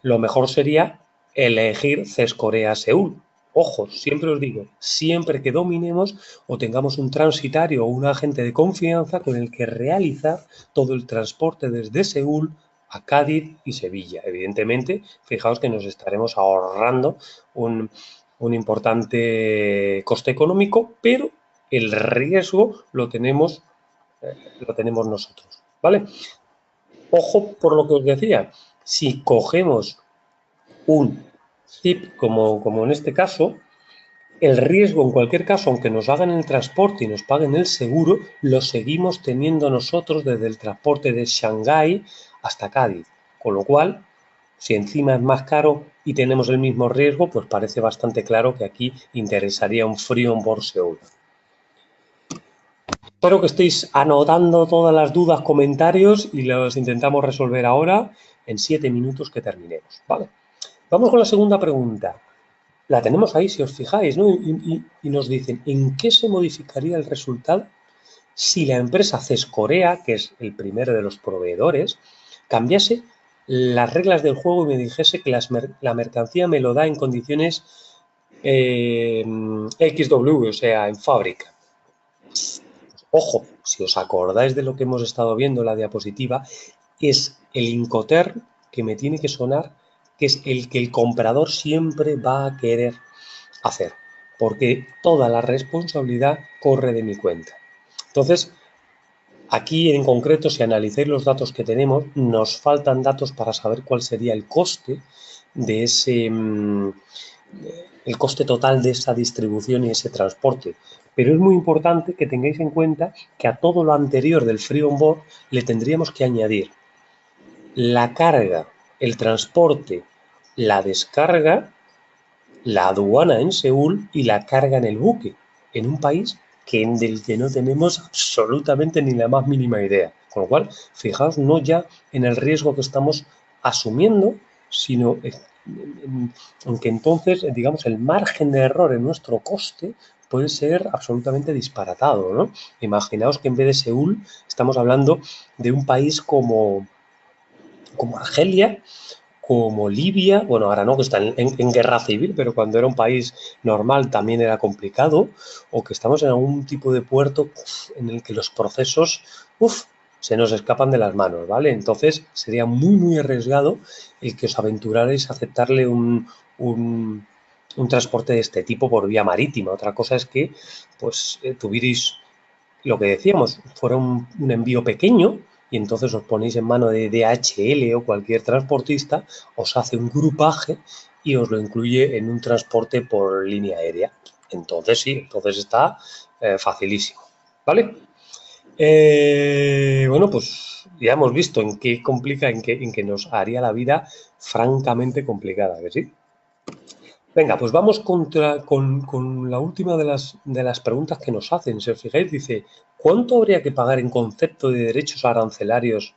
lo mejor sería elegir CES Corea Seúl. Ojo, siempre os digo, siempre que dominemos o tengamos un transitario o un agente de confianza con el que realizar todo el transporte desde Seúl a Cádiz y Sevilla. Evidentemente, fijaos que nos estaremos ahorrando un importante coste económico, pero el riesgo lo tenemos nosotros, ¿vale? Ojo por lo que os decía, si cogemos un zip como en este caso, el riesgo en cualquier caso, aunque nos hagan el transporte y nos paguen el seguro, lo seguimos teniendo nosotros desde el transporte de Shanghái hasta Cádiz. Con lo cual, si encima es más caro y tenemos el mismo riesgo, pues parece bastante claro que aquí interesaría un Free on Board Seúl. Espero que estéis anotando todas las dudas, comentarios y los intentamos resolver ahora en 7 minutos que terminemos. ¿Vale? Vamos con la segunda pregunta. La tenemos ahí, si os fijáis, ¿no? Y nos dicen, ¿en qué se modificaría el resultado si la empresa CES Corea, que es el primero de los proveedores, cambiase las reglas del juego y me dijese que la mercancía me lo da en condiciones XW, o sea, en fábrica? Ojo, si os acordáis de lo que hemos estado viendo en la diapositiva, es el Incoterm que me tiene que sonar, que es el que el comprador siempre va a querer hacer, porque toda la responsabilidad corre de mi cuenta. Entonces, aquí en concreto, si analizáis los datos que tenemos, nos faltan datos para saber cuál sería el coste de ese, el coste total de esa distribución y ese transporte. Pero es muy importante que tengáis en cuenta que a todo lo anterior del Free on Board le tendríamos que añadir la carga, el transporte, la descarga, la aduana en Seúl y la carga en el buque, en un país del que no tenemos absolutamente ni la más mínima idea. Con lo cual, fijaos no ya en el riesgo que estamos asumiendo, sino en que entonces, digamos, el margen de error en nuestro coste puede ser absolutamente disparatado, ¿no? Imaginaos que en vez de Seúl estamos hablando de un país como Argelia, como Libia, bueno, ahora no, que está en guerra civil, pero cuando era un país normal también era complicado, o que estamos en algún tipo de puerto en el que los procesos se nos escapan de las manos, ¿vale? Entonces sería muy, muy arriesgado el que os aventurarais a aceptarle un transporte de este tipo por vía marítima. Otra cosa es que, pues, tuvierais lo que decíamos, fuera un envío pequeño y entonces os ponéis en mano de DHL o cualquier transportista, os hace un grupaje y os lo incluye en un transporte por línea aérea. Entonces sí, entonces está facilísimo, ¿vale? Bueno, pues ya hemos visto en qué complica, en qué nos haría la vida francamente complicada, ¿que sí? Venga, pues vamos con la última de las preguntas que nos hacen. Si os fijáis, dice, ¿cuánto habría que pagar en concepto de derechos arancelarios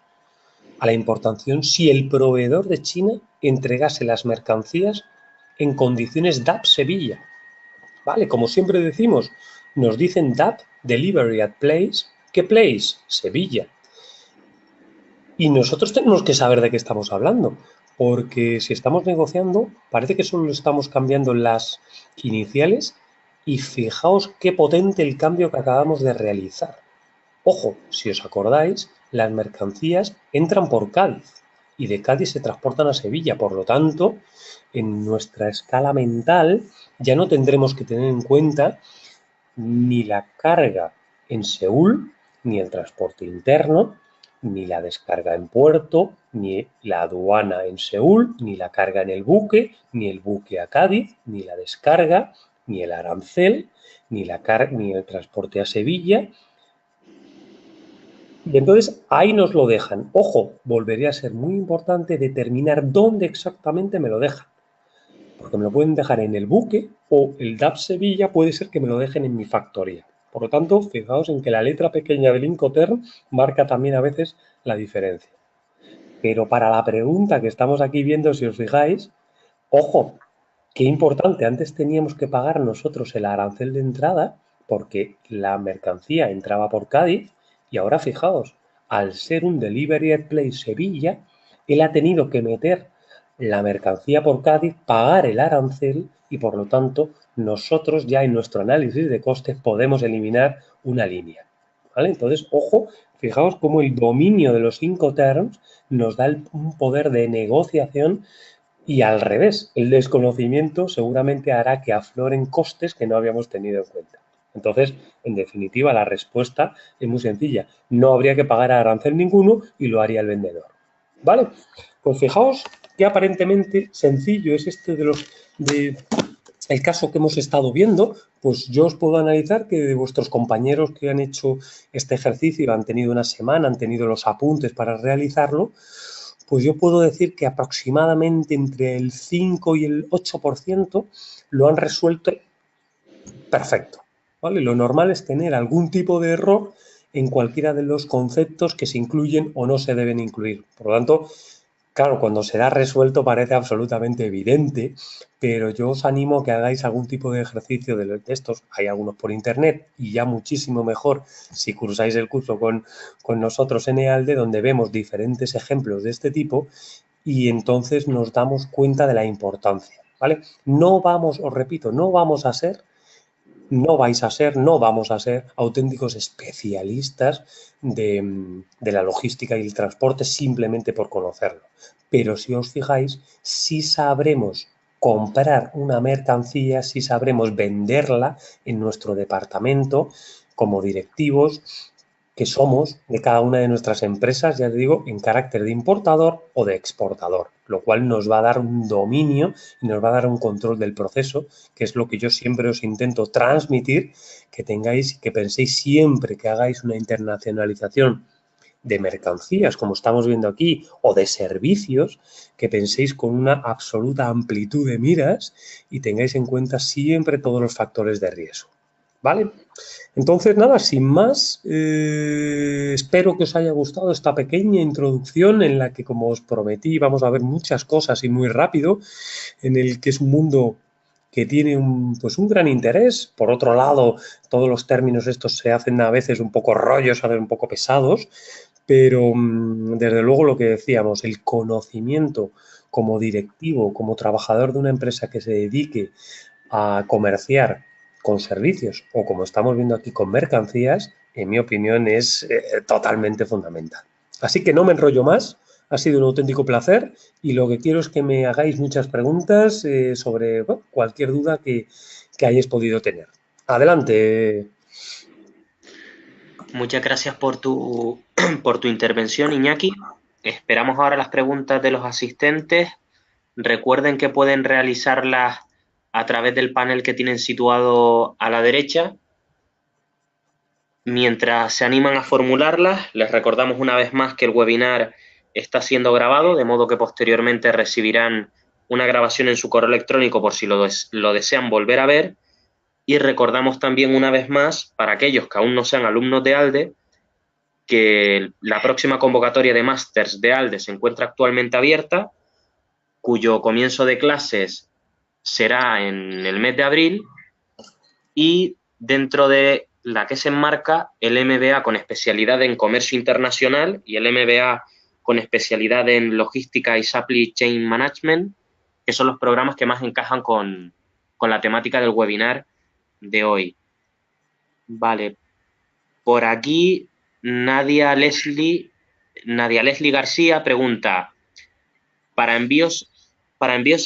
a la importación si el proveedor de China entregase las mercancías en condiciones DAP Sevilla? Vale, como siempre decimos, nos dicen DAP, Delivery at Place. ¿Qué place? Sevilla. Y nosotros tenemos que saber de qué estamos hablando, porque si estamos negociando, parece que solo estamos cambiando las iniciales y fijaos qué potente el cambio que acabamos de realizar. Ojo, si os acordáis, las mercancías entran por Cádiz y de Cádiz se transportan a Sevilla, por lo tanto, en nuestra escala mental ya no tendremos que tener en cuenta ni la carga en Seúl, ni el transporte interno, ni la descarga en puerto, ni la aduana en Seúl, ni la carga en el buque, ni el buque a Cádiz, ni la descarga, ni el arancel, ni el transporte a Sevilla. Y entonces ahí nos lo dejan. Ojo, volvería a ser muy importante determinar dónde exactamente me lo dejan. Porque me lo pueden dejar en el buque o el DAP Sevilla puede ser que me lo dejen en mi factoría. Por lo tanto, fijaos en que la letra pequeña del Incoterm marca también a veces la diferencia. Pero para la pregunta que estamos aquí viendo, si os fijáis, ojo, qué importante, antes teníamos que pagar nosotros el arancel de entrada porque la mercancía entraba por Cádiz y ahora fijaos, al ser un Delivery at Place Sevilla, él ha tenido que meter la mercancía por Cádiz, pagar el arancel y, por lo tanto, nosotros ya en nuestro análisis de costes podemos eliminar una línea. ¿Vale? Entonces, ojo, fijaos cómo el dominio de los Incoterms nos da un poder de negociación y al revés, el desconocimiento seguramente hará que afloren costes que no habíamos tenido en cuenta. Entonces, en definitiva, la respuesta es muy sencilla. No habría que pagar arancel ninguno y lo haría el vendedor. ¿Vale? Pues fijaos qué aparentemente sencillo es el caso que hemos estado viendo. Pues yo os puedo analizar que de vuestros compañeros que han hecho este ejercicio, han tenido una semana, han tenido los apuntes para realizarlo, pues yo puedo decir que aproximadamente entre el 5 y el 8% lo han resuelto perfecto. ¿Vale? Lo normal es tener algún tipo de error en cualquiera de los conceptos que se incluyen o no se deben incluir. Por lo tanto, claro, cuando se da resuelto parece absolutamente evidente, pero yo os animo a que hagáis algún tipo de ejercicio de estos. Hay algunos por internet y ya muchísimo mejor si cursáis el curso con nosotros en EALDE, donde vemos diferentes ejemplos de este tipo y entonces nos damos cuenta de la importancia. ¿Vale? No vamos, os repito, no vamos a ser no vamos a ser auténticos especialistas de la logística y el transporte simplemente por conocerlo. Pero si os fijáis, sí sabremos comprar una mercancía, sí sabremos venderla en nuestro departamento como directivos que somos de cada una de nuestras empresas, ya te digo, en carácter de importador o de exportador, lo cual nos va a dar un dominio y nos va a dar un control del proceso, que es lo que yo siempre os intento transmitir, que tengáis, que penséis siempre que hagáis una internacionalización de mercancías, como estamos viendo aquí, o de servicios, que penséis con una absoluta amplitud de miras y tengáis en cuenta siempre todos los factores de riesgo. ¿Vale? Entonces, nada, sin más, espero que os haya gustado esta pequeña introducción en la que, como os prometí, vamos a ver muchas cosas y muy rápido, en el que es un mundo que tiene pues un gran interés. Por otro lado, todos los términos estos se hacen a veces un poco rollos, a veces un poco pesados, pero desde luego lo que decíamos, el conocimiento como directivo, como trabajador de una empresa que se dedique a comerciar con servicios o como estamos viendo aquí con mercancías, en mi opinión es totalmente fundamental. Así que no me enrollo más, ha sido un auténtico placer y lo que quiero es que me hagáis muchas preguntas sobre cualquier duda que hayáis podido tener. Adelante. Muchas gracias por por tu intervención, Iñaki. Esperamos ahora las preguntas de los asistentes. Recuerden que pueden realizarlas a través del panel que tienen situado a la derecha. Mientras se animan a formularlas, les recordamos una vez más que el webinar está siendo grabado, de modo que posteriormente recibirán una grabación en su correo electrónico por si lo desean volver a ver. Y recordamos también una vez más, para aquellos que aún no sean alumnos de ALDE, que la próxima convocatoria de másters de ALDE se encuentra actualmente abierta, cuyo comienzo de clases será en el mes de abril y dentro de la que se enmarca el MBA con especialidad en comercio internacional y el MBA con especialidad en logística y supply chain management, que son los programas que más encajan con la temática del webinar de hoy. Vale, por aquí Nadia Leslie García pregunta, ¿para envíos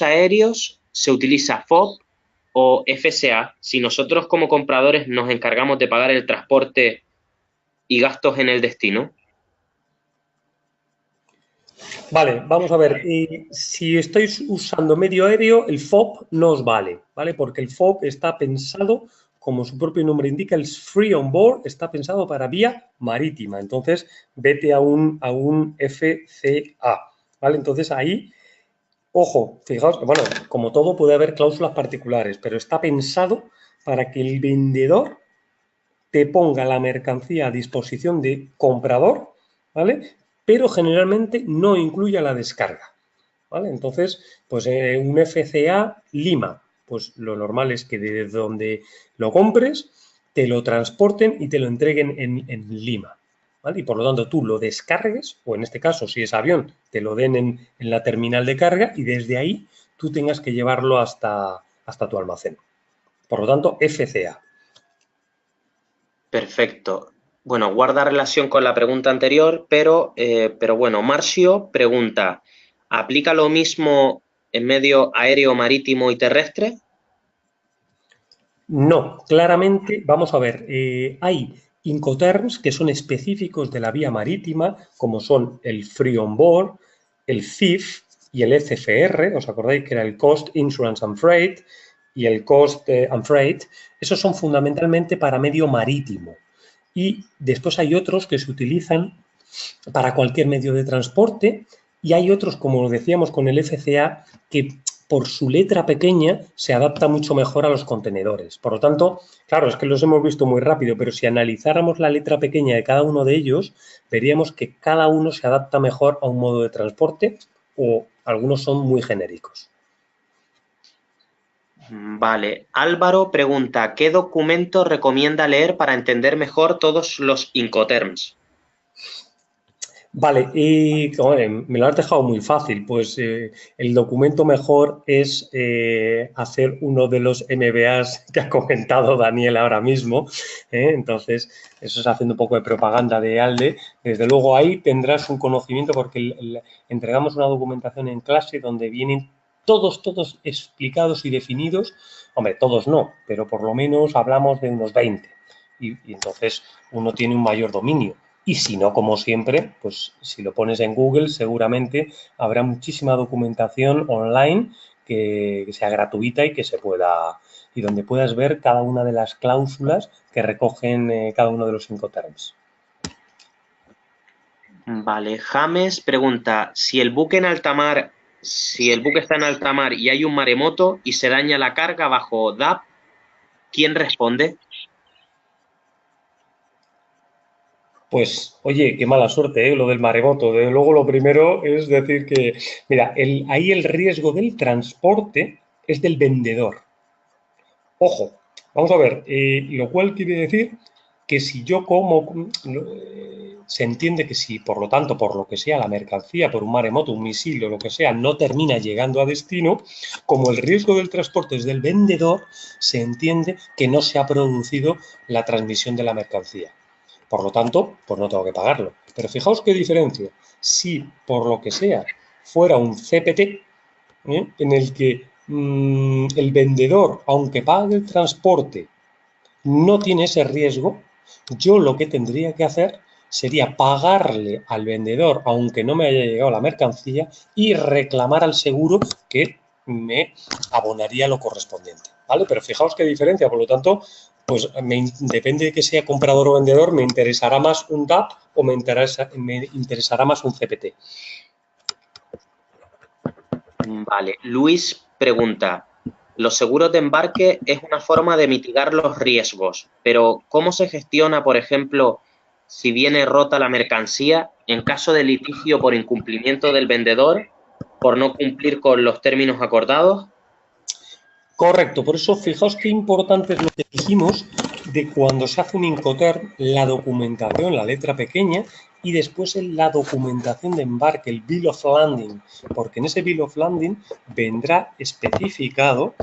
aéreos se utiliza FOB o FSA si nosotros como compradores nos encargamos de pagar el transporte y gastos en el destino? Vale, vamos a ver. Si estáis usando medio aéreo, el FOB no os vale, ¿vale? Porque el FOB está pensado, como su propio nombre indica, el Free On Board está pensado para vía marítima. Entonces, vete a un FCA, ¿vale? Entonces, ahí, ojo, fijaos, bueno, como todo puede haber cláusulas particulares, pero está pensado para que el vendedor te ponga la mercancía a disposición de comprador, ¿vale? Pero generalmente no incluye la descarga, ¿vale? Entonces, pues un FCA Lima, pues lo normal es que desde donde lo compres te lo transporten y te lo entreguen en Lima, ¿vale? Y por lo tanto tú lo descargues, o en este caso, si es avión, te lo den en la terminal de carga y desde ahí tú tengas que llevarlo hasta tu almacén. Por lo tanto, FCA. Perfecto. Bueno, guarda relación con la pregunta anterior, pero bueno, Marcio pregunta, ¿aplica lo mismo en medio aéreo, marítimo y terrestre? No, claramente, vamos a ver, hay Incoterms que son específicos de la vía marítima, como son el Free On Board, el CIF y el ECFR, ¿os acordáis que era el Cost, Insurance and Freight y el Cost and Freight? Esos son fundamentalmente para medio marítimo. Y después hay otros que se utilizan para cualquier medio de transporte y hay otros, como decíamos con el FCA, que por su letra pequeña se adapta mucho mejor a los contenedores. Por lo tanto, claro, es que los hemos visto muy rápido, pero si analizáramos la letra pequeña de cada uno de ellos, veríamos que cada uno se adapta mejor a un modo de transporte o algunos son muy genéricos. Vale. Álvaro pregunta, ¿qué documento recomienda leer para entender mejor todos los Incoterms? Vale, y me lo has dejado muy fácil, pues el documento mejor es hacer uno de los MBAs que ha comentado Daniel ahora mismo, entonces eso es haciendo un poco de propaganda de ALDE, desde luego ahí tendrás un conocimiento porque entregamos una documentación en clase donde vienen todos explicados y definidos, hombre, todos no, pero por lo menos hablamos de unos 20 y entonces uno tiene un mayor dominio. Y si no, como siempre, pues si lo pones en Google, seguramente habrá muchísima documentación online que sea gratuita y que se pueda, y donde puedas ver cada una de las cláusulas que recogen cada uno de los Incoterms. Vale. James pregunta, si el buque está en alta mar y hay un maremoto y se daña la carga bajo DAP, ¿quién responde? Pues, oye, qué mala suerte, lo del maremoto. Desde luego, lo primero es decir que, mira, ahí el riesgo del transporte es del vendedor. Ojo, vamos a ver, lo cual quiere decir que si yo se entiende que si, por lo tanto, por lo que sea, la mercancía, por un maremoto, un misil o lo que sea, no termina llegando a destino, como el riesgo del transporte es del vendedor, se entiende que no se ha producido la transmisión de la mercancía. Por lo tanto, pues no tengo que pagarlo. Pero fijaos qué diferencia. Si, por lo que sea, fuera un CPT, en el que el vendedor, aunque pague el transporte, no tiene ese riesgo, yo lo que tendría que hacer sería pagarle al vendedor, aunque no me haya llegado la mercancía, y reclamar al seguro que me abonaría lo correspondiente, ¿vale? Pero fijaos qué diferencia, por lo tanto, pues depende de que sea comprador o vendedor, me interesará más un DAP o me interesará más un CPT. Vale. Luis pregunta, los seguros de embarque es una forma de mitigar los riesgos, pero ¿cómo se gestiona, por ejemplo, si viene rota la mercancía en caso de litigio por incumplimiento del vendedor, por no cumplir con los términos acordados? Correcto, por eso fijaos qué importante es lo que dijimos de cuando se hace un Incoterm, la documentación, la letra pequeña, y después en la documentación de embarque, el Bill of Landing, porque en ese Bill of Landing vendrá especificado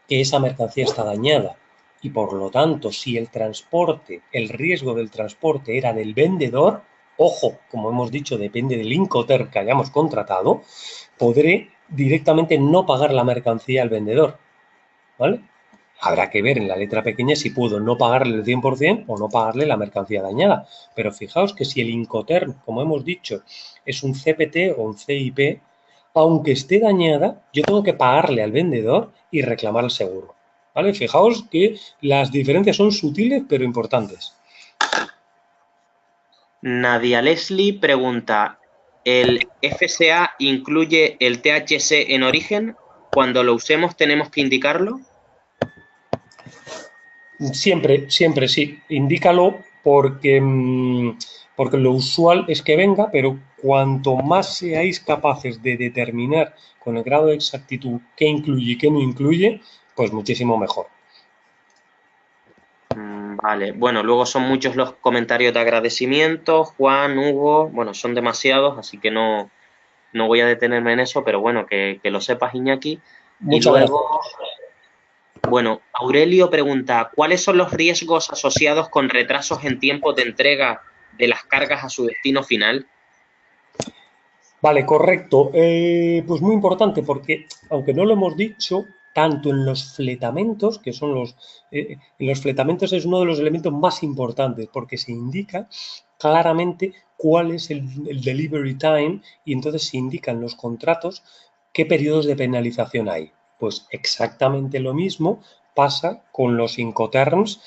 que esa mercancía está dañada. Y por lo tanto, si el transporte, el riesgo del transporte era del vendedor, ojo, como hemos dicho, depende del Incoterm que hayamos contratado, podré directamente no pagar la mercancía al vendedor. ¿Vale? Habrá que ver en la letra pequeña si puedo no pagarle el 100% o no pagarle la mercancía dañada. Pero fijaos que si el Incoterm, como hemos dicho, es un CPT o un CIP, aunque esté dañada, yo tengo que pagarle al vendedor y reclamar el seguro. ¿Vale? Fijaos que las diferencias son sutiles pero importantes. Nadia Leslie pregunta, ¿el FCA incluye el THC en origen? Cuando lo usemos, ¿tenemos que indicarlo? Siempre, siempre sí. Indícalo porque, porque lo usual es que venga, pero cuanto más seáis capaces de determinar con el grado de exactitud qué incluye y qué no incluye, pues muchísimo mejor. Vale, bueno, luego son muchos los comentarios de agradecimiento, Juan, Hugo, bueno, son demasiados, así que no voy a detenerme en eso, pero bueno, que lo sepas, Iñaki. Y Muchas luego, gracias. bueno, Aurelio pregunta, ¿cuáles son los riesgos asociados con retrasos en tiempo de entrega de las cargas a su destino final? Vale, correcto. Pues muy importante porque, aunque no lo hemos dicho, tanto en los fletamentos, que son en los fletamentos es uno de los elementos más importantes porque se indica claramente cuál es el delivery time y entonces se indican los contratos qué periodos de penalización hay. Pues exactamente lo mismo pasa con los Incoterms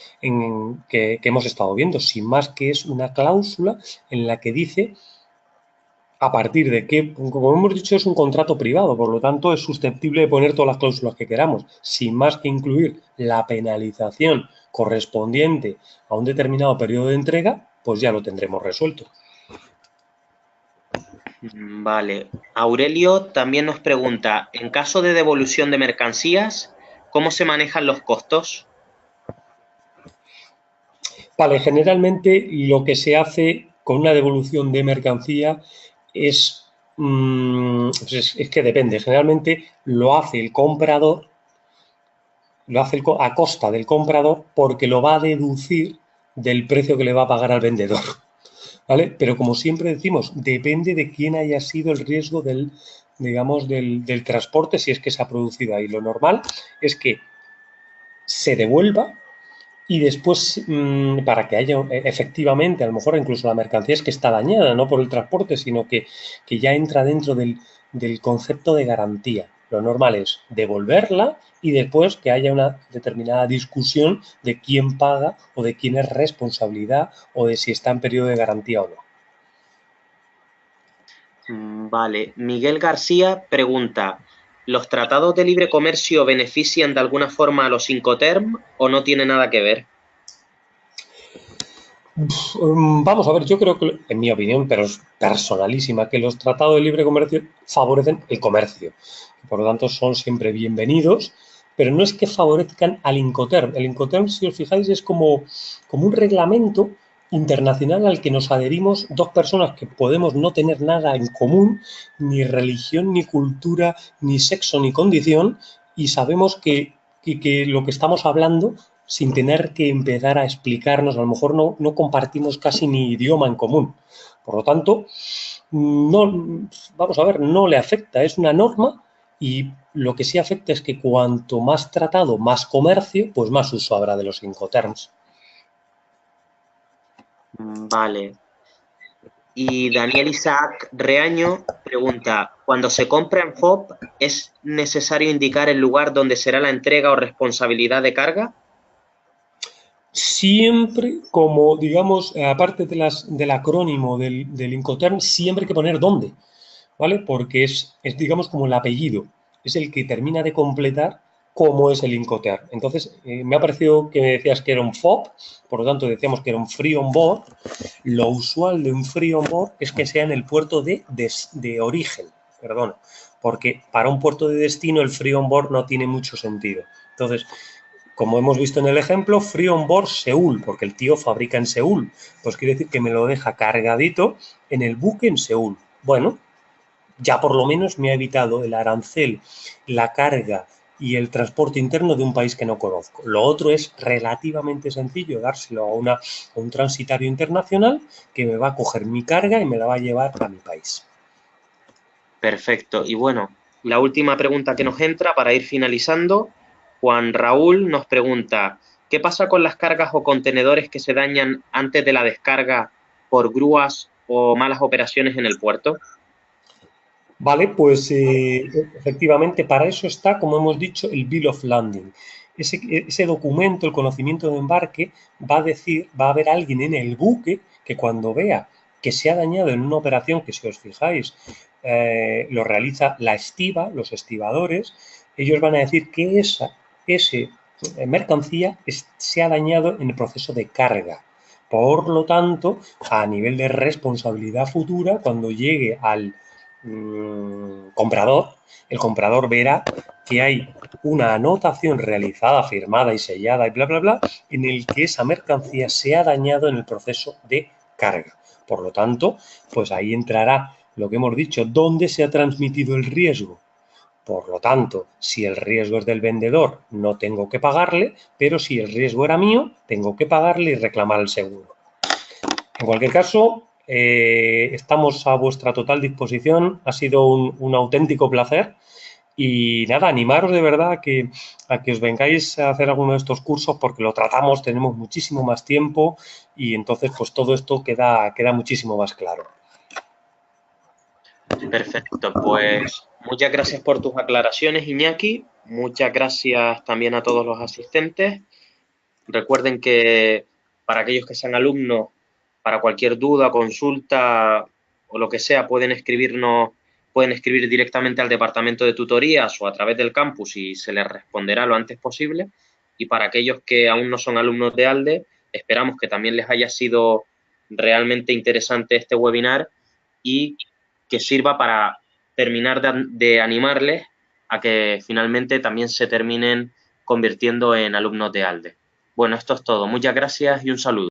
que hemos estado viendo, sin más que es una cláusula en la que dice a partir de que, como hemos dicho, es un contrato privado, por lo tanto es susceptible de poner todas las cláusulas que queramos, sin más que incluir la penalización correspondiente a un determinado periodo de entrega, pues ya lo tendremos resuelto. Vale. Aurelio también nos pregunta, en caso de devolución de mercancías, ¿cómo se manejan los costos? Vale, generalmente lo que se hace con una devolución de mercancía es, pues es que depende, generalmente lo hace el comprador, lo hace a costa del comprador porque lo va a deducir del precio que le va a pagar al vendedor. ¿Vale? Pero como siempre decimos, depende de quién haya sido el riesgo digamos, del transporte si es que se ha producido ahí. Lo normal es que se devuelva y después, para que haya efectivamente, a lo mejor incluso la mercancía es que está dañada, no por el transporte, sino que ya entra dentro del concepto de garantía. Lo normal es devolverla y después que haya una determinada discusión de quién paga o de quién es responsabilidad o de si está en periodo de garantía o no. Vale. Miguel García pregunta, ¿los tratados de libre comercio benefician de alguna forma a los Incoterm o no tiene nada que ver? Vamos a ver, yo creo que, en mi opinión, pero es personalísima, que los tratados de libre comercio favorecen el comercio. Por lo tanto, son siempre bienvenidos, pero no es que favorezcan al Incoterm. El Incoterm, si os fijáis, es como un reglamento internacional al que nos adherimos dos personas que podemos no tener nada en común, ni religión, ni cultura, ni sexo, ni condición, y sabemos que lo que estamos hablando sin tener que empezar a explicarnos, a lo mejor no compartimos casi ni idioma en común. Por lo tanto, no, vamos a ver, no le afecta, es una norma y lo que sí afecta es que cuanto más tratado, más comercio, pues más uso habrá de los Incoterms. Vale. Y Daniel Isaac Reaño pregunta, cuando se compra en FOB, ¿es necesario indicar el lugar donde será la entrega o responsabilidad de carga? Siempre, como digamos, aparte del acrónimo del Incoterm, siempre hay que poner dónde, ¿vale? Porque es, digamos, como el apellido, es el que termina de completar cómo es el Incoterm. Entonces, me ha parecido que me decías que era un FOB, por lo tanto decíamos que era un Free On Board. Lo usual de un Free On Board es que sea en el puerto de origen, perdón, porque para un puerto de destino el Free On Board no tiene mucho sentido. Entonces, como hemos visto en el ejemplo, Free On Board Seúl, porque el tío fabrica en Seúl. Pues quiere decir que me lo deja cargadito en el buque en Seúl. Bueno, ya por lo menos me ha evitado el arancel, la carga y el transporte interno de un país que no conozco. Lo otro es relativamente sencillo, dárselo a un transitario internacional que me va a coger mi carga y me la va a llevar a mi país. Perfecto. Y bueno, la última pregunta que nos entra para ir finalizando, Juan Raúl nos pregunta, ¿qué pasa con las cargas o contenedores que se dañan antes de la descarga por grúas o malas operaciones en el puerto? Vale, pues efectivamente para eso está, como hemos dicho, el Bill of Landing. Ese documento, el conocimiento de embarque, va a decir, va a haber alguien en el buque que cuando vea que se ha dañado en una operación que, si os fijáis, lo realiza la estiva, los estibadores, ellos van a decir que ese mercancía se ha dañado en el proceso de carga. Por lo tanto, a nivel de responsabilidad futura, cuando llegue comprador, el comprador verá que hay una anotación realizada, firmada y sellada y bla, bla, bla, en el que esa mercancía se ha dañado en el proceso de carga. Por lo tanto, pues ahí entrará lo que hemos dicho, dónde se ha transmitido el riesgo. Por lo tanto, si el riesgo es del vendedor, no tengo que pagarle, pero si el riesgo era mío, tengo que pagarle y reclamar el seguro. En cualquier caso, estamos a vuestra total disposición. Ha sido un auténtico placer. Y nada, animaros de verdad a que os vengáis a hacer alguno de estos cursos porque lo tratamos, tenemos muchísimo más tiempo y entonces pues todo esto queda muchísimo más claro. Perfecto, pues muchas gracias por tus aclaraciones, Iñaki. Muchas gracias también a todos los asistentes. Recuerden que para aquellos que sean alumnos, para cualquier duda, consulta o lo que sea, pueden escribir directamente al departamento de tutorías o a través del campus y se les responderá lo antes posible. Y para aquellos que aún no son alumnos de ALDE, esperamos que también les haya sido realmente interesante este webinar y que sirva para terminar de animarles a que finalmente también se terminen convirtiendo en alumnos de ALDE. Bueno, esto es todo. Muchas gracias y un saludo.